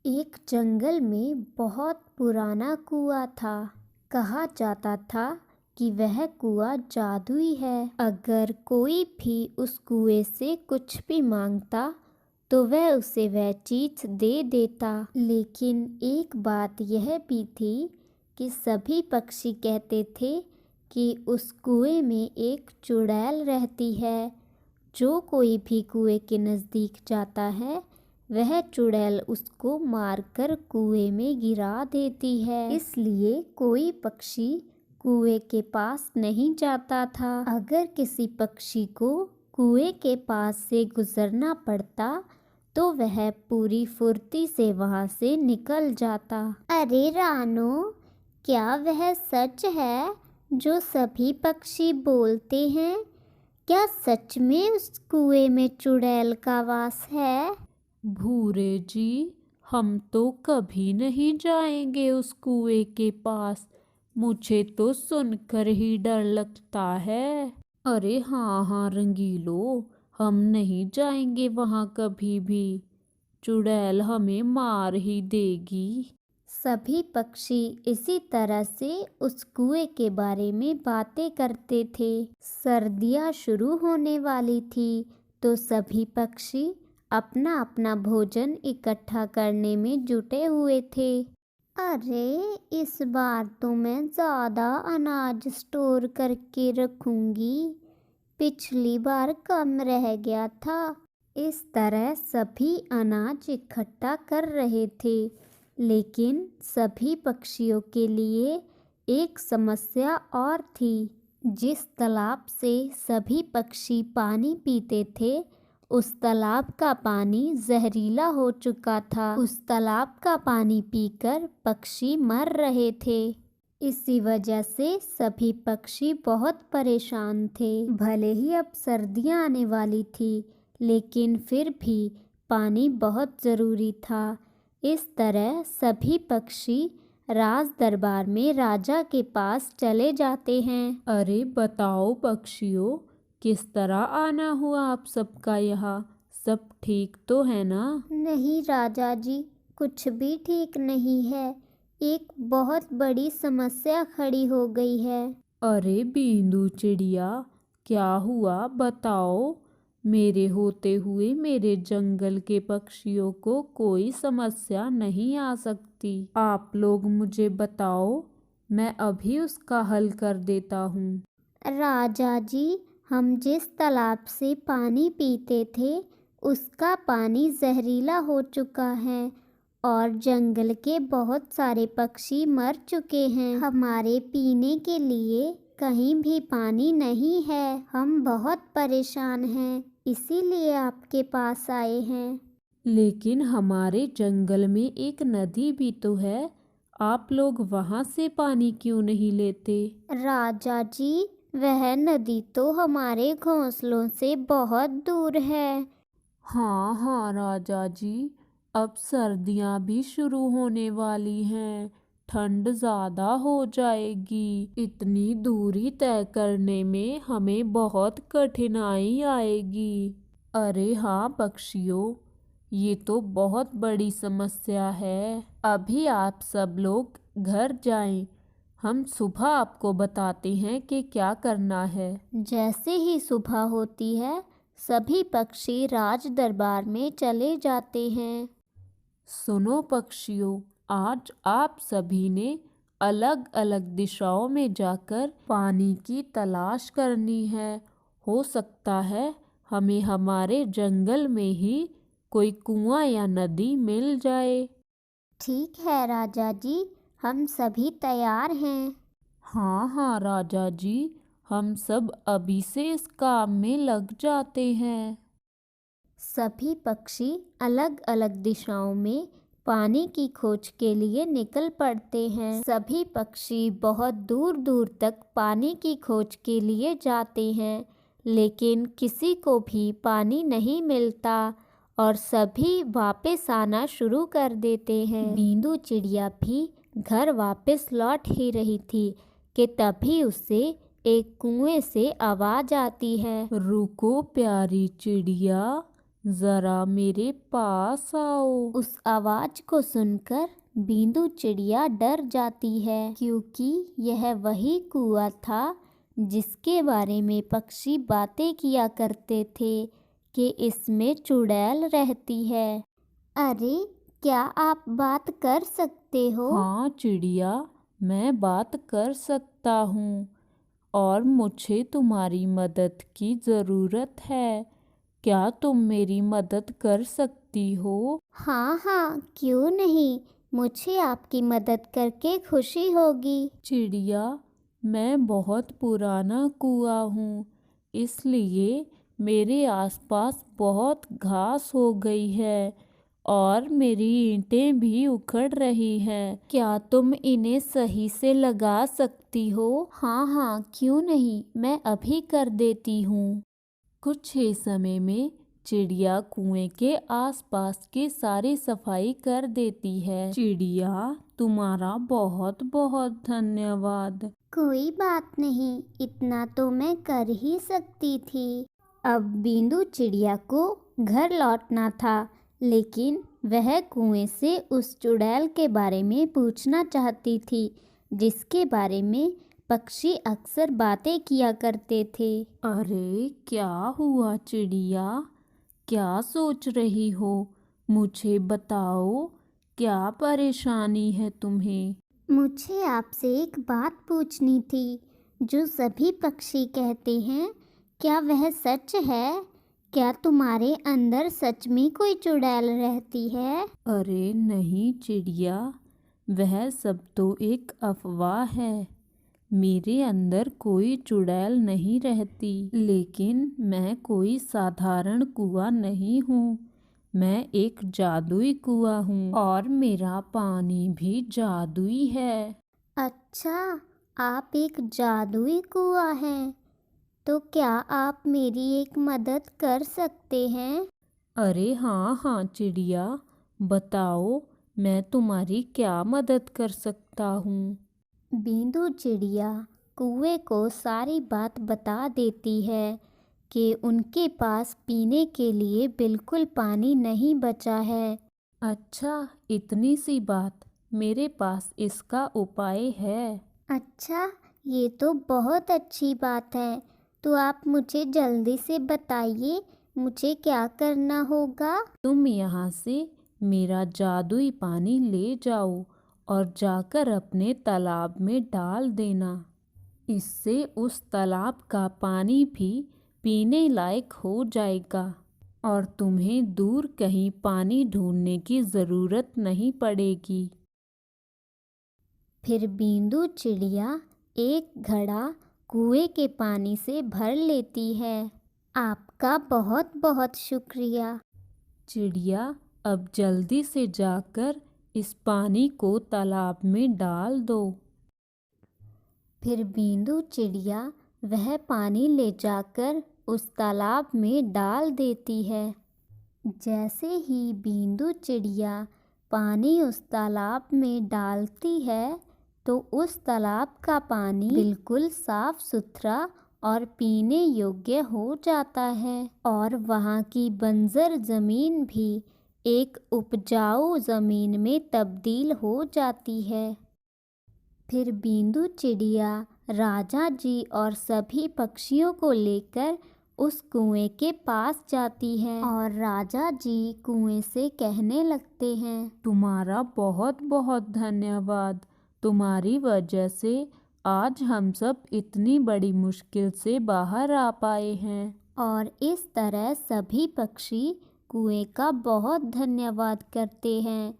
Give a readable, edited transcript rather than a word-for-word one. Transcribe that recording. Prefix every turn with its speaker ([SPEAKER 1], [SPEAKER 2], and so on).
[SPEAKER 1] एक जंगल में बहुत पुराना कुआं था। कहा जाता था कि वह कुआं जादुई है। अगर कोई भी उस कुएं से कुछ भी मांगता तो वह उसे वह चीज दे देता। लेकिन एक बात यह भी थी कि सभी पक्षी कहते थे कि उस कुएं में एक चुड़ैल रहती है। जो कोई भी कुएं के नज़दीक जाता है वह चुड़ैल उसको मारकर कुएं में गिरा देती है। इसलिए कोई पक्षी कुएं के पास नहीं जाता था। अगर किसी पक्षी को कुएं के पास से गुजरना पड़ता तो वह पूरी फुर्ती से वहां से निकल जाता। अरे रानो, क्या वह सच है जो सभी पक्षी बोलते हैं? क्या सच में उस कुएं में चुड़ैल का वास है?
[SPEAKER 2] भूरे जी, हम तो कभी नहीं जाएंगे उस कुएं के पास। मुझे तो सुनकर ही डर लगता है। अरे हाँ हाँ रंगीलो, हम नहीं जाएंगे वहाँ कभी भी। चुड़ैल हमें मार ही देगी।
[SPEAKER 1] सभी पक्षी इसी तरह से उस कुएं के बारे में बातें करते थे। सर्दियाँ शुरू होने वाली थी तो सभी पक्षी अपना अपना भोजन इकट्ठा करने में जुटे हुए थे। अरे, इस बार तो मैं ज़्यादा अनाज स्टोर करके रखूंगी। पिछली बार कम रह गया था। इस तरह सभी अनाज इकट्ठा कर रहे थे। लेकिन सभी पक्षियों के लिए एक समस्या और थी। जिस तालाब से सभी पक्षी पानी पीते थे उस तालाब का पानी जहरीला हो चुका था। उस तालाब का पानी पीकर पक्षी मर रहे थे। इसी वजह से सभी पक्षी बहुत परेशान थे। भले ही अब सर्दियाँ आने वाली थी लेकिन फिर भी पानी बहुत ज़रूरी था। इस तरह सभी पक्षी राज दरबार में राजा के पास चले जाते हैं।
[SPEAKER 2] अरे बताओ पक्षियों, किस तरह आना हुआ आप सबका यहाँ? सब ठीक तो है ना?
[SPEAKER 1] नहीं राजा जी, कुछ भी ठीक नहीं है। एक बहुत बड़ी समस्या खड़ी हो गई है।
[SPEAKER 2] अरे बींदू चिड़िया, क्या हुआ बताओ। मेरे होते हुए मेरे जंगल के पक्षियों को कोई समस्या नहीं आ सकती। आप लोग मुझे बताओ, मैं अभी उसका हल कर देता हूँ।
[SPEAKER 1] राजा जी, हम जिस तालाब से पानी पीते थे उसका पानी जहरीला हो चुका है और जंगल के बहुत सारे पक्षी मर चुके हैं। हमारे पीने के लिए कहीं भी पानी नहीं है। हम बहुत परेशान हैं, इसीलिए आपके पास आए हैं।
[SPEAKER 2] लेकिन हमारे जंगल में एक नदी भी तो है। आप लोग वहाँ से पानी क्यों नहीं लेते?
[SPEAKER 1] राजा जी, वह नदी तो हमारे घोंसलों से बहुत दूर है।
[SPEAKER 2] हाँ हाँ राजा जी, अब सर्दियाँ भी शुरू होने वाली हैं। ठंड ज़्यादा हो जाएगी। इतनी दूरी तय करने में हमें बहुत कठिनाई आएगी। अरे हाँ पक्षियों, ये तो बहुत बड़ी समस्या है। अभी आप सब लोग घर जाएं। हम सुबह आपको बताते हैं कि क्या करना है।
[SPEAKER 1] जैसे ही सुबह होती है सभी पक्षी राज दरबार में चले जाते हैं।
[SPEAKER 2] सुनो पक्षियों, आज आप सभी ने अलग अलग दिशाओं में जाकर पानी की तलाश करनी है। हो सकता है हमें हमारे जंगल में ही कोई कुआं या नदी मिल जाए।
[SPEAKER 1] ठीक है राजा जी, हम सभी तैयार हैं।
[SPEAKER 2] हाँ हाँ राजा जी, हम सब अभी से इस काम में लग जाते हैं।
[SPEAKER 1] सभी पक्षी अलग अलग दिशाओं में पानी की खोज के लिए निकल पड़ते हैं। सभी पक्षी बहुत दूर दूर तक पानी की खोज के लिए जाते हैं लेकिन किसी को भी पानी नहीं मिलता और सभी वापस आना शुरू कर देते हैं। बींदू चिड़िया भी घर वापस लौट ही रही थी कि तभी उसे एक कुएं से आवाज आती है।
[SPEAKER 2] रुको प्यारी चिड़िया, जरा मेरे पास आओ।
[SPEAKER 1] उस आवाज को सुनकर बींदु चिड़िया डर जाती है, क्योंकि यह वही कुआं था जिसके बारे में पक्षी बातें किया करते थे कि इसमें चुड़ैल रहती है। अरे, क्या आप बात कर सकते हो?
[SPEAKER 2] हाँ चिड़िया, मैं बात कर सकता हूँ और मुझे तुम्हारी मदद की ज़रूरत है। क्या तुम मेरी मदद कर सकती हो?
[SPEAKER 1] हाँ हाँ, क्यों नहीं, मुझे आपकी मदद करके खुशी होगी।
[SPEAKER 2] चिड़िया, मैं बहुत पुराना कुआं हूँ, इसलिए मेरे आसपास बहुत घास हो गई है और मेरी ईंटें भी उखड़ रही हैं। क्या तुम इन्हें सही से लगा सकती हो?
[SPEAKER 1] हाँ हाँ, क्यों नहीं, मैं अभी कर देती हूँ।
[SPEAKER 2] कुछ ही समय में चिड़िया कुएं के आसपास की सारी सफाई कर देती है। चिड़िया, तुम्हारा बहुत बहुत धन्यवाद।
[SPEAKER 1] कोई बात नहीं, इतना तो मैं कर ही सकती थी। अब बींदु चिड़िया को घर लौटना था, लेकिन वह कुएं से उस चुड़ैल के बारे में पूछना चाहती थी, जिसके बारे में पक्षी अक्सर बातें किया करते थे।
[SPEAKER 2] अरे क्या हुआ चिड़िया? क्या सोच रही हो? मुझे बताओ, क्या परेशानी है तुम्हें?
[SPEAKER 1] मुझे आपसे एक बात पूछनी थी। जो सभी पक्षी कहते हैं, क्या वह सच है? क्या तुम्हारे अंदर सच में कोई चुड़ैल रहती है?
[SPEAKER 2] अरे नहीं चिड़िया, वह सब तो एक अफवाह है। मेरे अंदर कोई चुड़ैल नहीं रहती, लेकिन मैं कोई साधारण कुआं नहीं हूँ। मैं एक जादुई कुआं हूँ और मेरा पानी भी जादुई है।
[SPEAKER 1] अच्छा, आप एक जादुई कुआं हैं। तो क्या आप मेरी एक मदद कर सकते हैं?
[SPEAKER 2] अरे हाँ हाँ चिड़िया, बताओ, मैं तुम्हारी क्या मदद कर सकता हूँ?
[SPEAKER 1] बींदु चिड़िया कुएं को सारी बात बता देती है कि उनके पास पीने के लिए बिल्कुल पानी नहीं बचा है।
[SPEAKER 2] अच्छा, इतनी सी बात, मेरे पास इसका उपाय है।
[SPEAKER 1] अच्छा, ये तो बहुत अच्छी बात है। तो आप मुझे जल्दी से बताइए, मुझे क्या करना होगा?
[SPEAKER 2] तुम यहाँ से मेरा जादुई पानी ले जाओ और जाकर अपने तालाब में डाल देना। इससे उस तालाब का पानी भी पीने लायक हो जाएगा और तुम्हें दूर कहीं पानी ढूंढने की ज़रूरत नहीं पड़ेगी।
[SPEAKER 1] फिर बींदु चिड़िया एक घड़ा कुएं के पानी से भर लेती है। आपका बहुत बहुत शुक्रिया।
[SPEAKER 2] चिड़िया, अब जल्दी से जाकर इस पानी को तालाब में डाल दो।
[SPEAKER 1] फिर बींदु चिड़िया वह पानी ले जाकर उस तालाब में डाल देती है। जैसे ही बींदु चिड़िया पानी उस तालाब में डालती है, तो उस तालाब का पानी बिल्कुल साफ सुथरा और पीने योग्य हो जाता है और वहाँ की बंजर ज़मीन भी एक उपजाऊ ज़मीन में तब्दील हो जाती है। फिर बींदु चिड़िया राजा जी और सभी पक्षियों को लेकर उस कुएं के पास जाती है और राजा जी कुएं से कहने लगते हैं,
[SPEAKER 2] तुम्हारा बहुत बहुत धन्यवाद। तुम्हारी वजह से आज हम सब इतनी बड़ी मुश्किल से बाहर आ पाए हैं।
[SPEAKER 1] और इस तरह सभी पक्षी कुएं का बहुत धन्यवाद करते हैं।